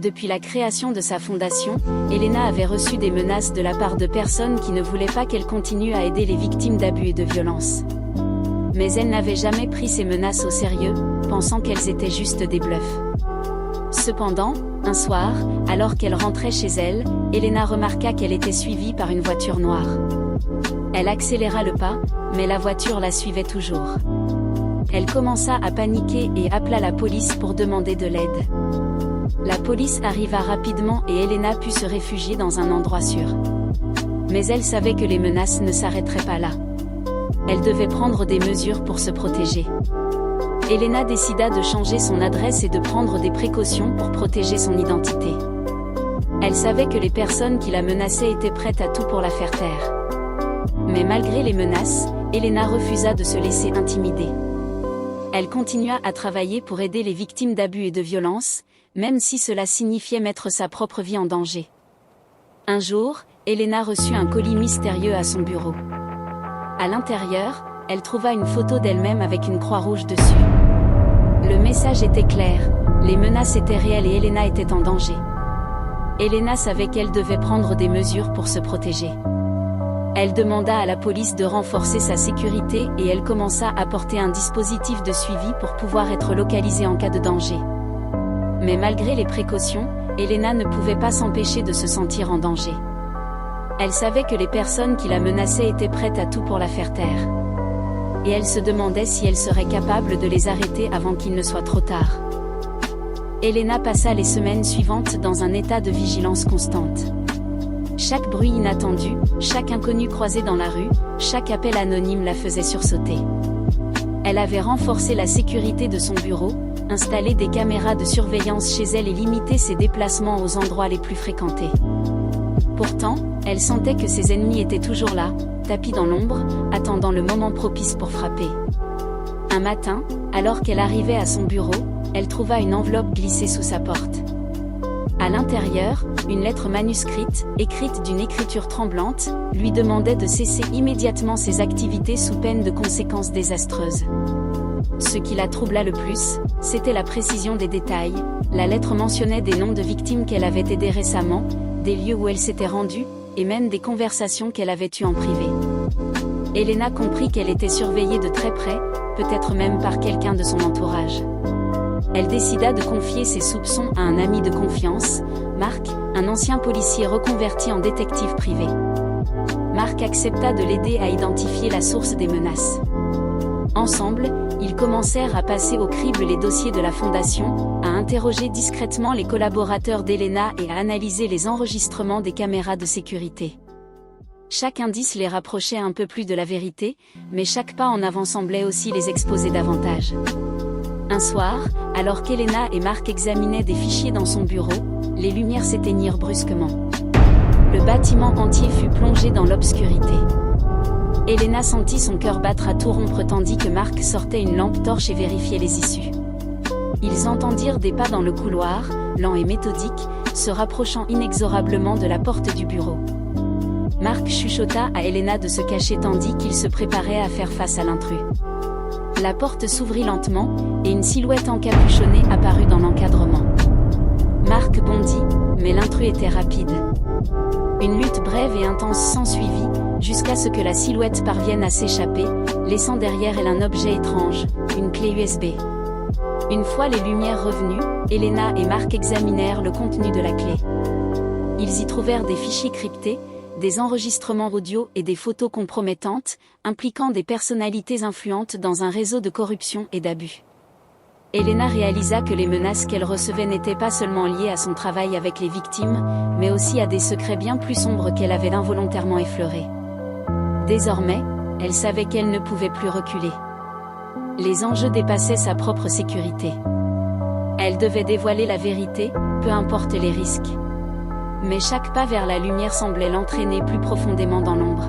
Depuis la création de sa fondation, Elena avait reçu des menaces de la part de personnes qui ne voulaient pas qu'elle continue à aider les victimes d'abus et de violences. Mais elle n'avait jamais pris ces menaces au sérieux, pensant qu'elles étaient juste des bluffs. Cependant, un soir, alors qu'elle rentrait chez elle, Elena remarqua qu'elle était suivie par une voiture noire. Elle accéléra le pas, mais la voiture la suivait toujours. Elle commença à paniquer et appela la police pour demander de l'aide. La police arriva rapidement et Elena put se réfugier dans un endroit sûr. Mais elle savait que les menaces ne s'arrêteraient pas là. Elle devait prendre des mesures pour se protéger. Elena décida de changer son adresse et de prendre des précautions pour protéger son identité. Elle savait que les personnes qui la menaçaient étaient prêtes à tout pour la faire taire. Mais malgré les menaces, Elena refusa de se laisser intimider. Elle continua à travailler pour aider les victimes d'abus et de violences, même si cela signifiait mettre sa propre vie en danger. Un jour, Elena reçut un colis mystérieux à son bureau. À l'intérieur, elle trouva une photo d'elle-même avec une croix rouge dessus. Le message était clair, les menaces étaient réelles et Elena était en danger. Elena savait qu'elle devait prendre des mesures pour se protéger. Elle demanda à la police de renforcer sa sécurité et elle commença à porter un dispositif de suivi pour pouvoir être localisée en cas de danger. Mais malgré les précautions, Elena ne pouvait pas s'empêcher de se sentir en danger. Elle savait que les personnes qui la menaçaient étaient prêtes à tout pour la faire taire. Et elle se demandait si elle serait capable de les arrêter avant qu'il ne soit trop tard. Elena passa les semaines suivantes dans un état de vigilance constante. Chaque bruit inattendu, chaque inconnu croisé dans la rue, chaque appel anonyme la faisait sursauter. Elle avait renforcé la sécurité de son bureau, installé des caméras de surveillance chez elle et limité ses déplacements aux endroits les plus fréquentés. Pourtant, elle sentait que ses ennemis étaient toujours là, tapis dans l'ombre, attendant le moment propice pour frapper. Un matin, alors qu'elle arrivait à son bureau, elle trouva une enveloppe glissée sous sa porte. À l'intérieur, une lettre manuscrite, écrite d'une écriture tremblante, lui demandait de cesser immédiatement ses activités sous peine de conséquences désastreuses. Ce qui la troubla le plus, c'était la précision des détails. La lettre mentionnait des noms de victimes qu'elle avait aidées récemment, des lieux où elle s'était rendue, et même des conversations qu'elle avait eues en privé. Elena comprit qu'elle était surveillée de très près, peut-être même par quelqu'un de son entourage. Elle décida de confier ses soupçons à un ami de confiance, Marc, un ancien policier reconverti en détective privé. Marc accepta de l'aider à identifier la source des menaces. Ensemble, ils commencèrent à passer au crible les dossiers de la fondation, à interroger discrètement les collaborateurs d'Elena et à analyser les enregistrements des caméras de sécurité. Chaque indice les rapprochait un peu plus de la vérité, mais chaque pas en avant semblait aussi les exposer davantage. Un soir, alors qu'Elena et Marc examinaient des fichiers dans son bureau, les lumières s'éteignirent brusquement. Le bâtiment entier fut plongé dans l'obscurité. Elena sentit son cœur battre à tout rompre tandis que Marc sortait une lampe torche et vérifiait les issues. Ils entendirent des pas dans le couloir, lents et méthodiques, se rapprochant inexorablement de la porte du bureau. Marc chuchota à Elena de se cacher tandis qu'il se préparait à faire face à l'intrus. La porte s'ouvrit lentement, et une silhouette encapuchonnée apparut dans l'encadrement. Marc bondit, mais l'intrus était rapide. Une lutte brève et intense s'ensuivit, jusqu'à ce que la silhouette parvienne à s'échapper, laissant derrière elle un objet étrange, une clé USB. Une fois les lumières revenues, Elena et Marc examinèrent le contenu de la clé. Ils y trouvèrent des fichiers cryptés, des enregistrements audio et des photos compromettantes, impliquant des personnalités influentes dans un réseau de corruption et d'abus. Elena réalisa que les menaces qu'elle recevait n'étaient pas seulement liées à son travail avec les victimes, mais aussi à des secrets bien plus sombres qu'elle avait involontairement effleurés. Désormais, elle savait qu'elle ne pouvait plus reculer. Les enjeux dépassaient sa propre sécurité. Elle devait dévoiler la vérité, peu importe les risques. Mais chaque pas vers la lumière semblait l'entraîner plus profondément dans l'ombre.